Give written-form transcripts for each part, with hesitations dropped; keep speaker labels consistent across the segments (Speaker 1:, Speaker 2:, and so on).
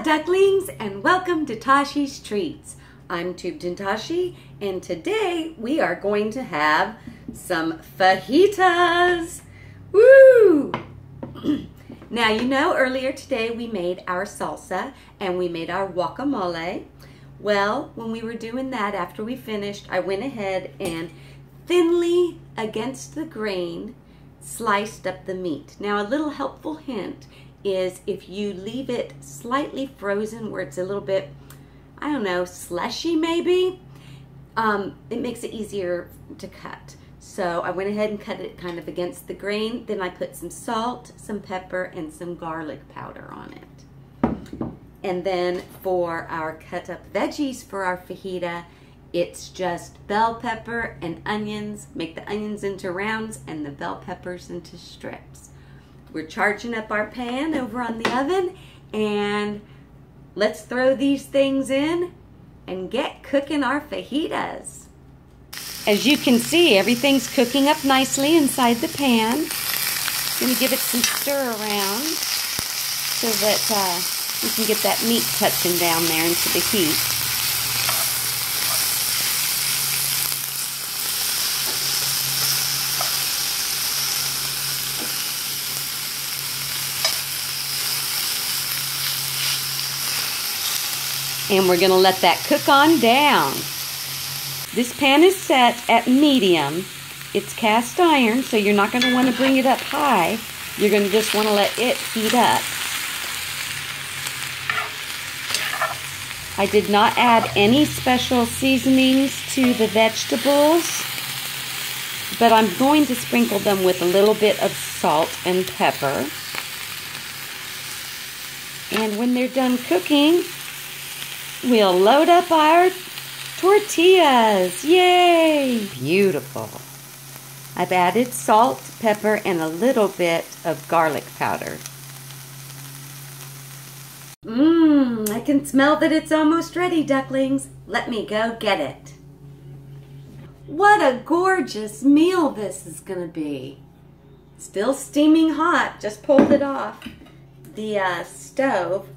Speaker 1: Hola ducklings, and welcome to Tashi's Treats. I'm Tubed and Tashi, and today we are going to have some fajitas. Woo! Now you know earlier today we made our salsa and we made our guacamole. Well, when we were doing that, after we finished, I went ahead and thinly against the grain sliced up the meat. Now a little helpful hint is if you leave it slightly frozen where it's a little bit, I don't know, slushy maybe, it makes it easier to cut. So I went ahead and cut it kind of against the grain. Then I put some salt, some pepper, and some garlic powder on it. And then for our cut up veggies for our fajita, it's just bell pepper and onions. Make the onions into rounds and the bell peppers into strips. We're charging up our pan over on the oven, and let's throw these things in and get cooking our fajitas. As you can see, everything's cooking up nicely inside the pan. Gonna give it some stir around so that we can get that meat touching down there into the heat. And we're going to let that cook on down. This pan is set at medium. It's cast iron, so you're not going to want to bring it up high. You're going to just want to let it heat up. I did not add any special seasonings to the vegetables, but I'm going to sprinkle them with a little bit of salt and pepper. And when they're done cooking, we'll load up our tortillas. Yay! Beautiful. I've added salt, pepper, and a little bit of garlic powder. I can smell that it's almost ready, ducklings. Let me go get it. What a gorgeous meal this is going to be. Still steaming hot. Just pulled it off the stove.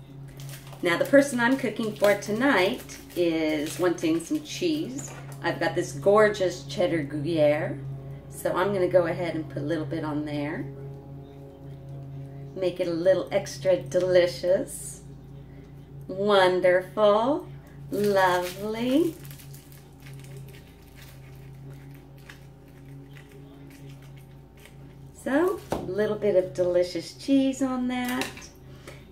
Speaker 1: Now the person I'm cooking for tonight is wanting some cheese. I've got this gorgeous cheddar Gruyere, so I'm going to go ahead and put a little bit on there. Make it a little extra delicious. Wonderful. Lovely. So, a little bit of delicious cheese on that.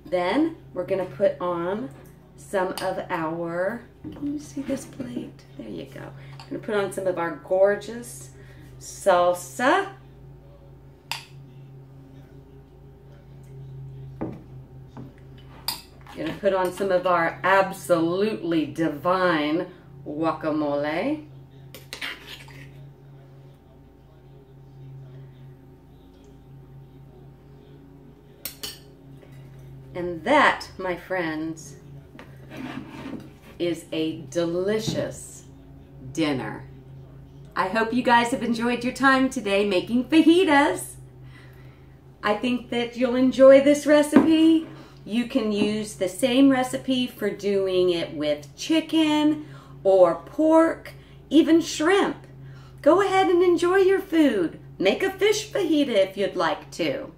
Speaker 1: Then we're going to put on some of our, let me see this plate, there you go. I'm going to put on some of our gorgeous salsa. Going to put on some of our absolutely divine guacamole. And that, my friends, is a delicious dinner. I hope you guys have enjoyed your time today making fajitas. I think that you'll enjoy this recipe. You can use the same recipe for doing it with chicken or pork, even shrimp. Go ahead and enjoy your food. Make a fish fajita if you'd like to.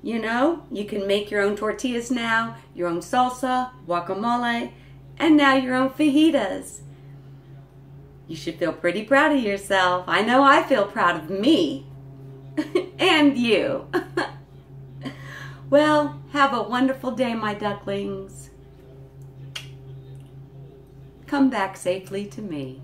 Speaker 1: You know, you can make your own tortillas now, your own salsa, guacamole, and now your own fajitas. You should feel pretty proud of yourself. I know I feel proud of me. And you. Well, have a wonderful day, my ducklings. Come back safely to me.